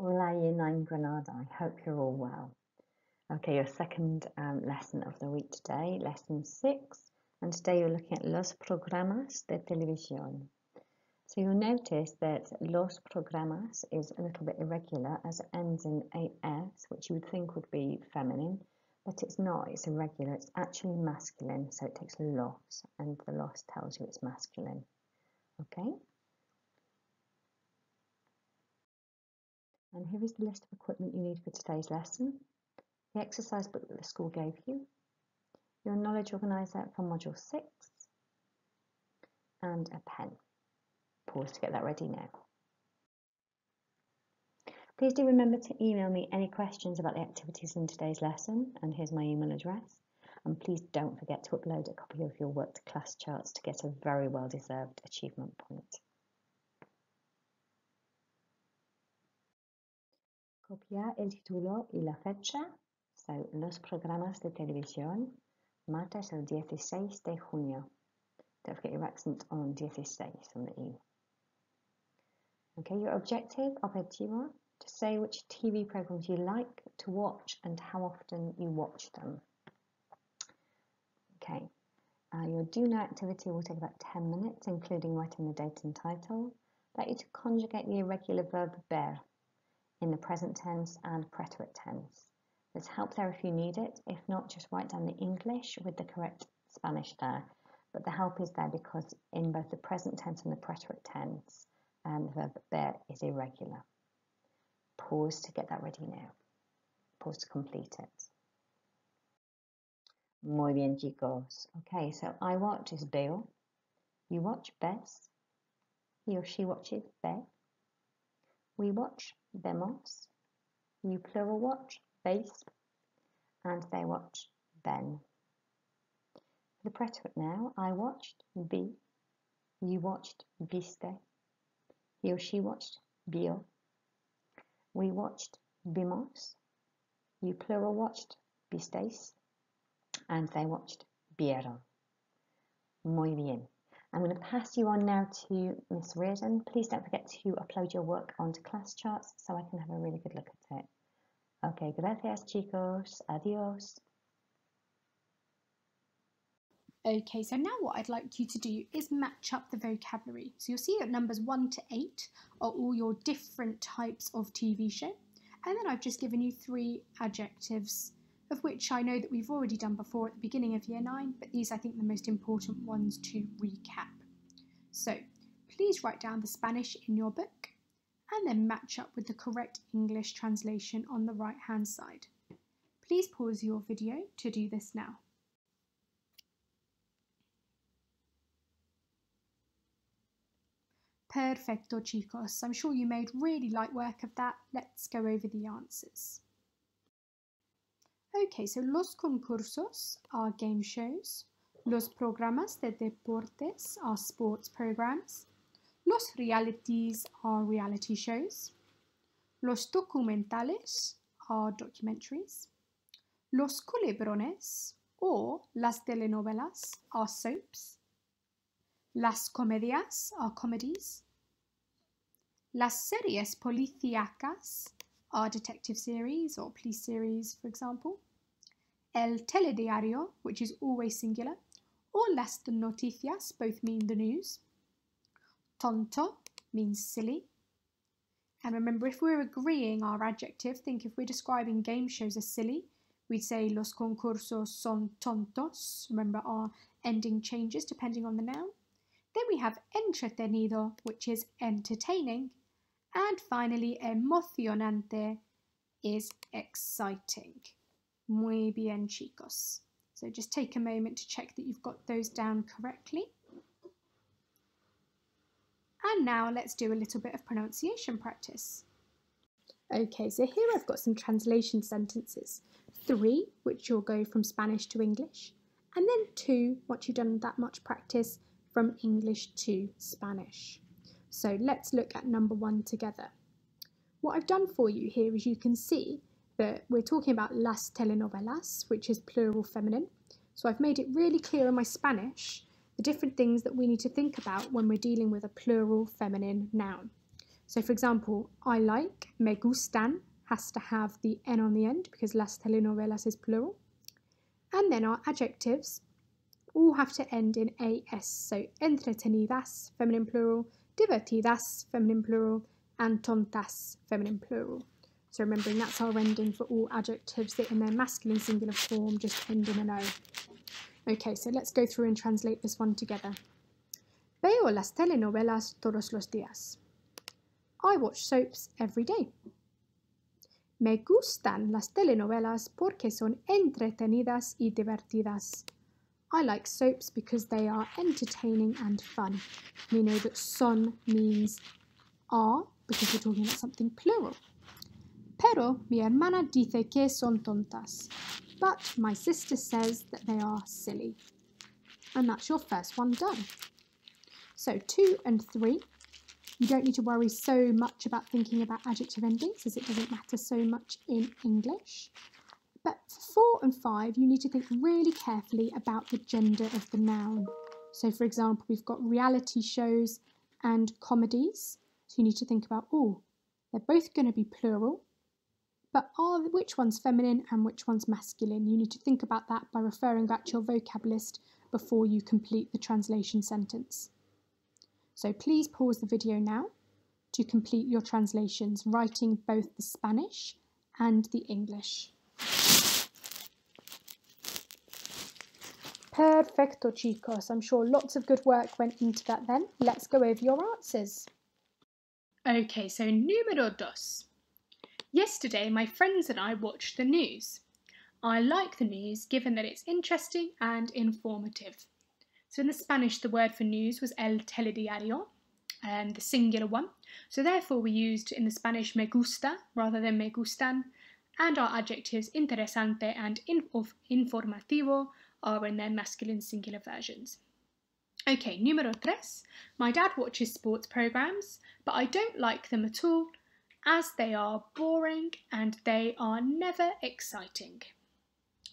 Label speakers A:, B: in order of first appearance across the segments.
A: Hola Year in Granada. I hope you're all well. Okay, your second lesson of the week today, lesson 6, and today you're looking at los programas de televisión. So you'll notice that los programas is a little bit irregular as it ends in AS, which you would think would be feminine, but it's not, it's irregular, it's actually masculine, so it takes los, and the los tells you it's masculine. Okay? And here is the list of equipment you need for today's lesson. The exercise book that the school gave you, your knowledge organiser from module 6, and a pen. Pause to get that ready now. Please do remember to email me any questions about the activities in today's lesson, and here's my email address. And please don't forget to upload a copy of your work to class charts to get a very well-deserved achievement point. Copiar el título y la fecha. So, los programas de televisión, martes el 16 de junio. Don't forget your accent on 16 on the E. Okay, your objective, objetivo, to say which TV programs you like to watch and how often you watch them. Okay, your do now activity will take about 10 minutes, including writing the date and title. I'd like you to conjugate the irregular verb ver in the present tense and preterite tense. There's help there if you need it. If not, just write down the English with the correct Spanish there. But the help is there because in both the present tense and the preterite tense, the verb ver is irregular. Pause to get that ready now. Pause to complete it. Muy bien, chicos. Okay, so I watch is veo. You watch, ves. He or she watches, ve. We watch, vemos. You plural watch, veis. And they watch, ven. For the preterite now, I watched, vi. You watched, viste. He or she watched, vio. We watched, vimos. You plural watched, visteis. And they watched, vieron. Muy bien. I'm going to pass you on now to Miss Reardon. Please don't forget to upload your work onto class charts so I can have a really good look at it. Okay, gracias chicos. Adios.
B: Okay, so now what I'd like you to do is match up the vocabulary. So you'll see that numbers 1 to 8 are all your different types of TV show. And then I've just given you 3 adjectives, of which I know that we've already done before at the beginning of Year 9, but these I think are the most important ones to recap. So please write down the Spanish in your book and then match up with the correct English translation on the right-hand side. Please pause your video to do this now. Perfecto, chicos. I'm sure you made really light work of that. Let's go over the answers. Okay, so los concursos are game shows. Los programas de deportes are sports programs. Los realities are reality shows. Los documentales are documentaries. Los culebrones or las telenovelas are soaps. Las comedias are comedies. Las series policíacas are detective series or police series, for example. El telediario, which is always singular, or las noticias, both mean the news. Tonto means silly. And remember, if we're agreeing our adjective, think if we're describing game shows as silly, we'd say los concursos son tontos. Remember, our ending changes depending on the noun. Then we have entretenido, which is entertaining. And finally, emocionante is exciting. Muy bien, chicos. So just take a moment to check that you've got those down correctly. And now let's do a little bit of pronunciation practice. Okay, so here I've got some translation sentences. 3, which you'll go from Spanish to English, and then 2, once you've done that much practice, from English to Spanish. So let's look at number 1 together. What I've done for you here is you can see that we're talking about las telenovelas, which is plural feminine. So I've made it really clear in my Spanish the different things that we need to think about when we're dealing with a plural feminine noun. So for example, I like, me gustan has to have the N on the end because las telenovelas is plural. And then our adjectives all have to end in AS. So entretenidas, feminine plural, divertidas, feminine plural, and tontas, feminine plural. So remembering that's our ending for all adjectives that in their masculine singular form just end in an O. Okay, so let's go through and translate this one together. Veo las telenovelas todos los días. I watch soaps every day. Me gustan las telenovelas porque son entretenidas y divertidas. I like soaps because they are entertaining and fun. We know that son means are because we're talking about something plural. Pero mi hermana dice que son tontas. But my sister says that they are silly. And that's your first one done. So 2 and 3. You don't need to worry so much about thinking about adjective endings as it doesn't matter so much in English. But for 4 and 5, you need to think really carefully about the gender of the noun. So for example, we've got reality shows and comedies. So you need to think about, they're both going to be plural, but which one's feminine and which one's masculine? You need to think about that by referring back to your vocab list before you complete the translation sentence. So please pause the video now to complete your translations, writing both the Spanish and the English. Perfecto, chicos. I'm sure lots of good work went into that then. Let's go over your answers. Okay, so número 2. Yesterday, my friends and I watched the news. I like the news given that it's interesting and informative. So in the Spanish, the word for news was el telediario, the singular one. So therefore we used in the Spanish me gusta rather than me gustan, and our adjectives interesante and informativo are in their masculine singular versions. Okay, número 3. My dad watches sports programmes, but I don't like them at all as they are boring and they are never exciting.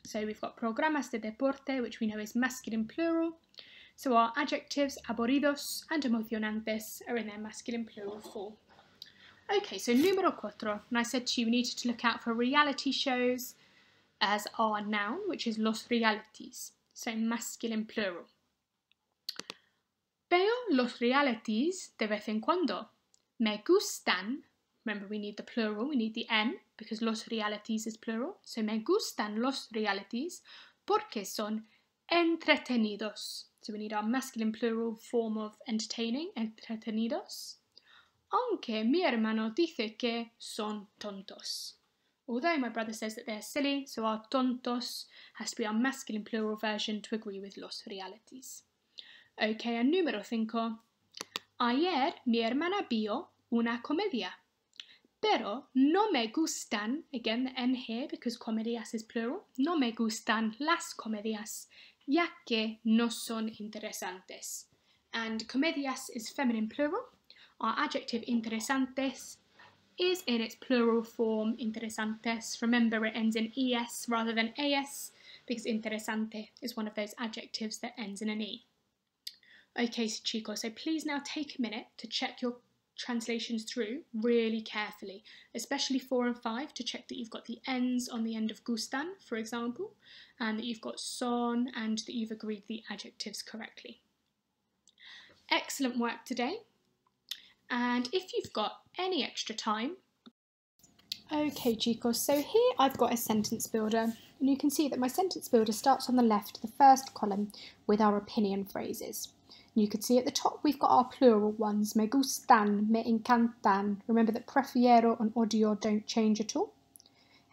B: So we've got programas de deporte, which we know is masculine plural. So our adjectives aburridos and emocionantes are in their masculine plural form. Okay, so número 4. And I said to you we needed to look out for reality shows as our noun, which is los realities. So masculine plural. Veo los realities de vez en cuando. Me gustan. Remember, we need the plural, we need the N, because los realities is plural. So me gustan los realities porque son entretenidos. So we need our masculine plural form of entertaining, entretenidos. Aunque mi hermano dice que son tontos. Although my brother says that they're silly, so our tontos has to be our masculine plural version to agree with los realities. Okay, and número 5. Ayer mi hermana vio una comedia. Pero no me gustan, again the N here because comedias is plural, no me gustan las comedias, ya que no son interesantes. And comedias is feminine plural. Our adjective interesantes is in its plural form, interesantes. Remember, it ends in es rather than as because interesante is one of those adjectives that ends in an e. Okay, so chicos, so please now take a minute to check your translations through really carefully, especially 4 and 5, to check that you've got the N's on the end of gustan, for example, and that you've got son and that you've agreed the adjectives correctly. Excellent work today. And if you've got any extra time... Okay, chicos, so here I've got a sentence builder, and you can see that my sentence builder starts on the left, the first column, with our opinion phrases. You can see at the top we've got our plural ones, me gustan, me encantan. Remember that prefiero and odio don't change at all.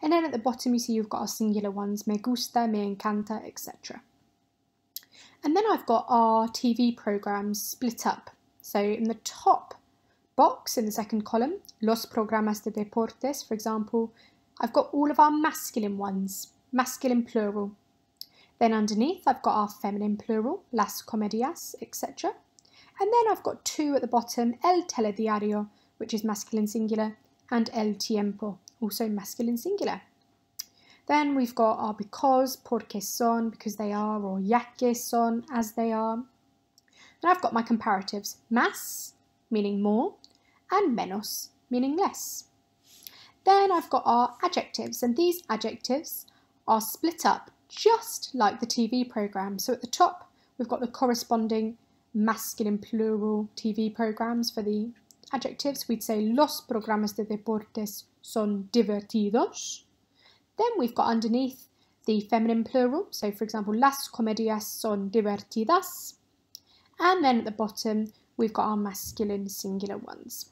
B: And then at the bottom you see you've got our singular ones, me gusta, me encanta, etc. And then I've got our TV programmes split up. So in the top box, in the second column, los programas de deportes, for example, I've got all of our masculine ones, masculine plural. Then underneath I've got our feminine plural, las comedias, etc. And then I've got 2 at the bottom, el telediario, which is masculine singular, and el tiempo, also masculine singular. Then we've got our because, porque son, because they are, or ya que son, as they are. Then I've got my comparatives, más, meaning more, and menos, meaning less. Then I've got our adjectives, and these adjectives are split up just like the TV programme. So at the top, we've got the corresponding masculine plural TV programmes for the adjectives. We'd say los programas de deportes son divertidos. Then we've got underneath the feminine plural. So for example, las comedias son divertidas. And then at the bottom, we've got our masculine singular ones.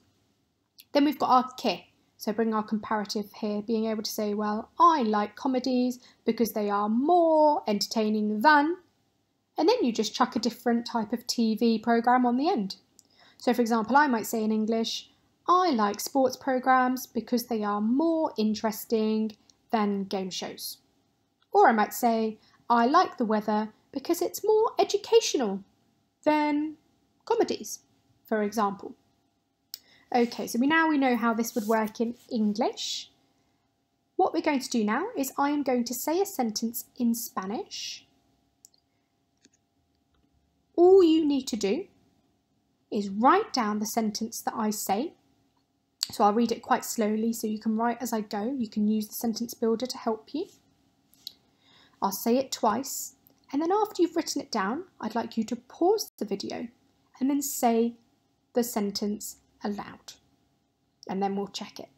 B: Then we've got our que. So bring our comparative here, being able to say, well, I like comedies because they are more entertaining than, and then you just chuck a different type of TV programme on the end. So for example, I might say in English, I like sports programmes because they are more interesting than game shows. Or I might say, I like the weather because it's more educational than comedies, for example. Okay, so we know how this would work in English. What we're going to do now is I am going to say a sentence in Spanish. All you need to do is write down the sentence that I say. So I'll read it quite slowly so you can write as I go. You can use the sentence builder to help you. I'll say it twice, and then after you've written it down, I'd like you to pause the video and then say the sentence aloud, and then we'll check it.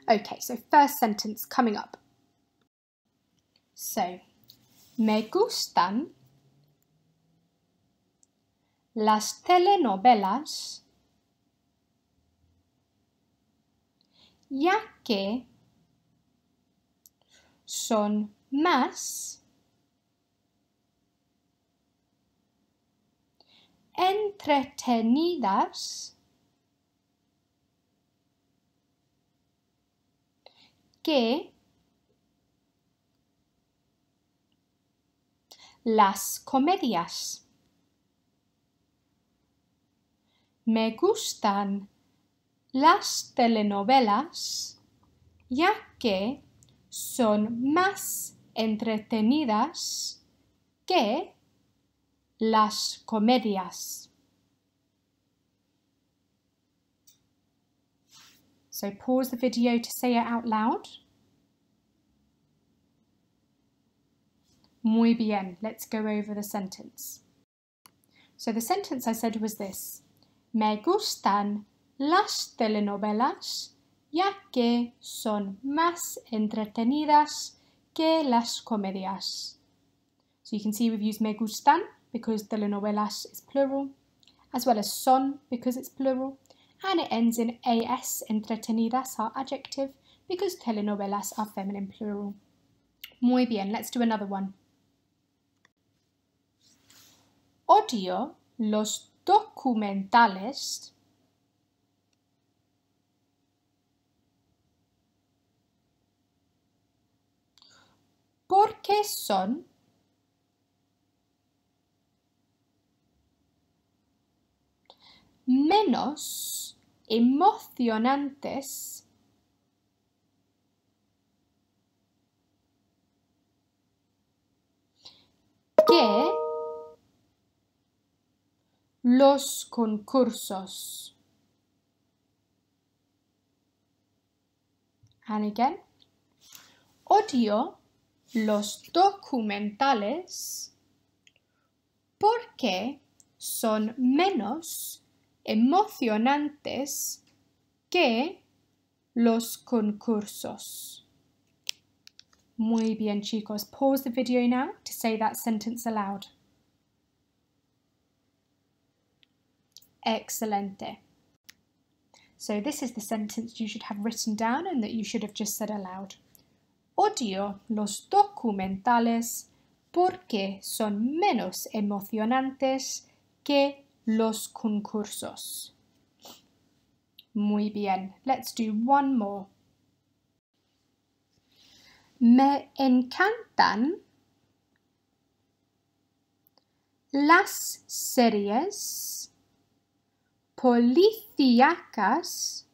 B: Okay, so first sentence coming up. So, me gustan las telenovelas ya que son más entretenidas que las comedias. Me gustan las telenovelas ya que son más entretenidas que las comedias. So pause the video to say it out loud. Muy bien, let's go over the sentence. So the sentence I said was this. Me gustan las telenovelas ya que son más entretenidas que las comedias. So you can see we've used me gustan because telenovelas is plural, as well as son because it's plural, and it ends in as, entretenidas, our adjective, because telenovelas are feminine plural. Muy bien, let's do another one. Odio los documentales porque son menos emocionantes que los concursos. And again, odio los documentales porque son menos emocionantes que los concursos. Muy bien, chicos. Pause the video now to say that sentence aloud. Excelente. So this is the sentence you should have written down and that you should have just said aloud. Odio los documentales porque son menos emocionantes que los concursos. Muy bien. Let's do one more. Me encantan las series policíacas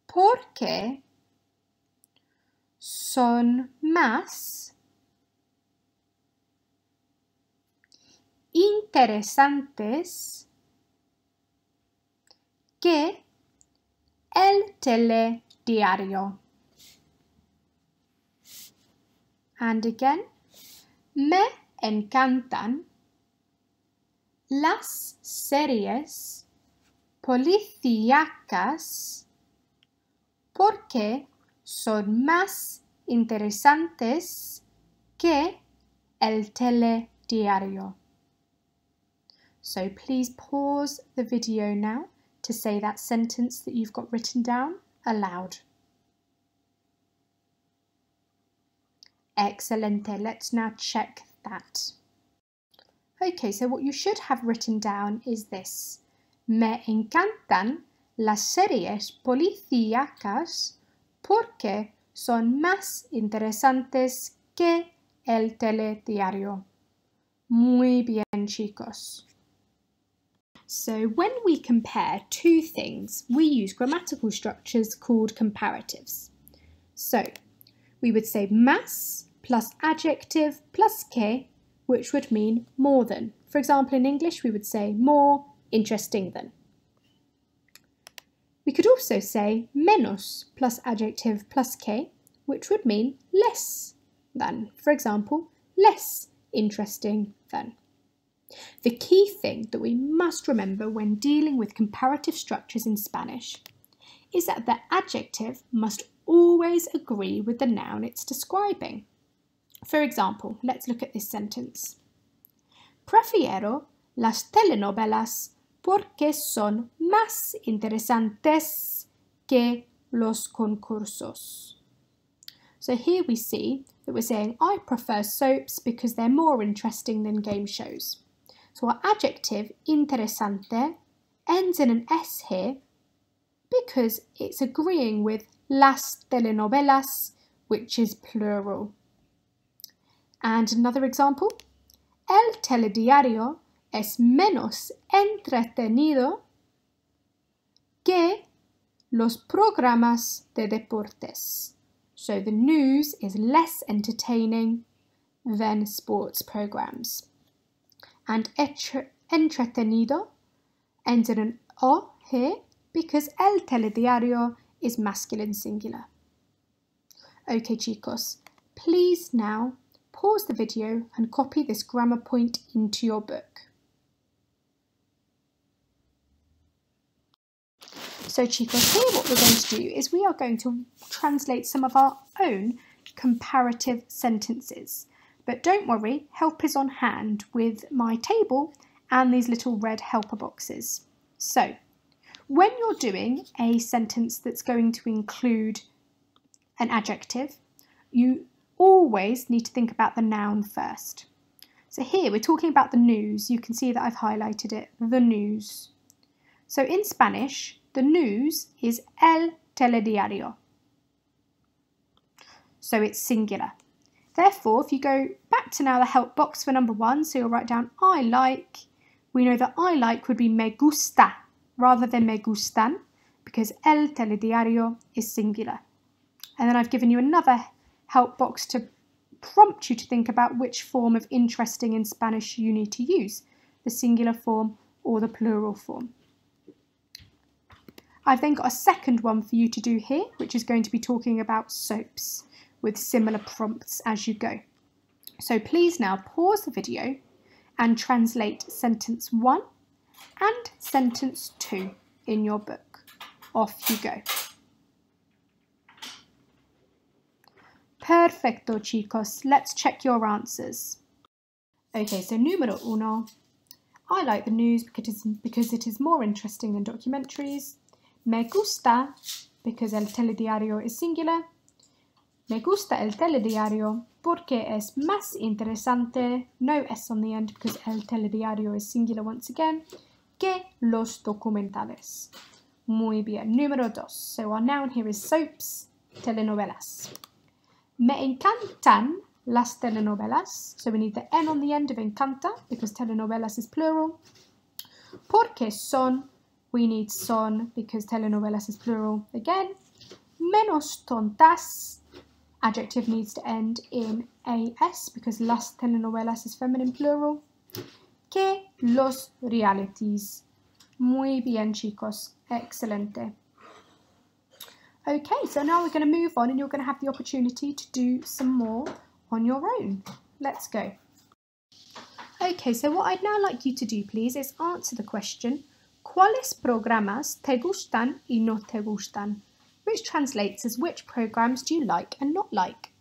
B: porque son más interesantes que el telediario. And again, me encantan las series policíacas porque son más interesantes que el telediario. So please pause the video now to say that sentence that you've got written down aloud. Excelente. Let's now check that. Okay, so what you should have written down is this. Me encantan las series policíacas porque son más interesantes que el telediario. Muy bien, chicos. So when we compare two things, we use grammatical structures called comparatives. So we would say más plus adjective plus que, which would mean more than. For example, in English, we would say more interesting than. We could also say menos plus adjective plus que, which would mean less than. For example, less interesting than. The key thing that we must remember when dealing with comparative structures in Spanish is that the adjective must always agree with the noun it's describing. For example, let's look at this sentence. Prefiero las telenovelas porque son más interesantes que los concursos. So here we see that we're saying I prefer soaps because they're more interesting than game shows. So our adjective interesante ends in an S here because it's agreeing with las telenovelas, which is plural. And another example, el telediario es menos entretenido que los programas de deportes. So the news is less entertaining than sports programs. And entretenido ends in an O here because el telediario is masculine singular. Okay, chicos, please now pause the video and copy this grammar point into your book. So chicos, here what we're going to do is we are going to translate some of our own comparative sentences. But don't worry, help is on hand with my table and these little red helper boxes. So, when you're doing a sentence that's going to include an adjective, you always need to think about the noun first. So here we're talking about the news. You can see that I've highlighted it, the news. So in Spanish, the news is el telediario. So it's singular. Therefore, if you go back to now the help box for number 1, so you'll write down I like, we know that I like would be me gusta rather than me gustan because el telediario is singular. And then I've given you another help box to prompt you to think about which form of interesting in Spanish you need to use, the singular form or the plural form. I've then got a second one for you to do here, which is going to be talking about soaps with similar prompts as you go. So please now pause the video and translate sentence 1 and sentence 2 in your book. Off you go. Perfecto, chicos. Let's check your answers. Okay, so número 1. I like the news because it is more interesting than documentaries. Me gusta because el telediario is singular. Me gusta el telediario porque es más interesante, no S on the end because el telediario is singular once again, que los documentales. Muy bien. Número 2. So our noun here is soaps, telenovelas. Me encantan las telenovelas. So we need the N on the end of encanta because telenovelas is plural. Porque son, we need son because telenovelas is plural again. Menos tontas. Adjective needs to end in AS because las telenovelas is feminine plural. que los realities. Muy bien, chicos. Excelente. Okay, so now we're going to move on and you're going to have the opportunity to do some more on your own. Let's go. Okay, so what I'd now like you to do, please, is answer the question, ¿Cuáles programas te gustan y no te gustan? Which translates as which programs do you like and not like?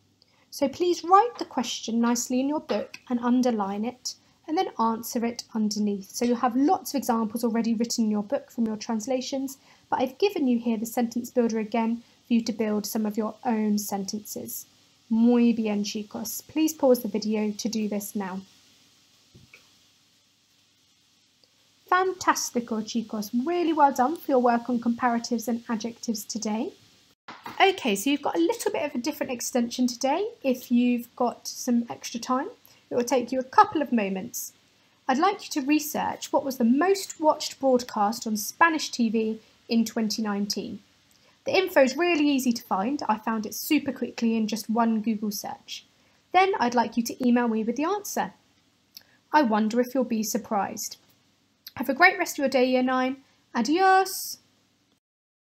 B: So please write the question nicely in your book and underline it and then answer it underneath. So you'll have lots of examples already written in your book from your translations, but I've given you here the sentence builder again for you to build some of your own sentences. Muy bien, chicos. Please pause the video to do this now. Fantastico, chicos. Really well done for your work on comparatives and adjectives today. Okay, so you've got a little bit of a different extension today. If you've got some extra time, it will take you a couple of moments. I'd like you to research what was the most watched broadcast on Spanish TV in 2019. The info is really easy to find. I found it super quickly in just one Google search. Then I'd like you to email me with the answer. I wonder if you'll be surprised. Have a great rest of your day, Year 9. Adios!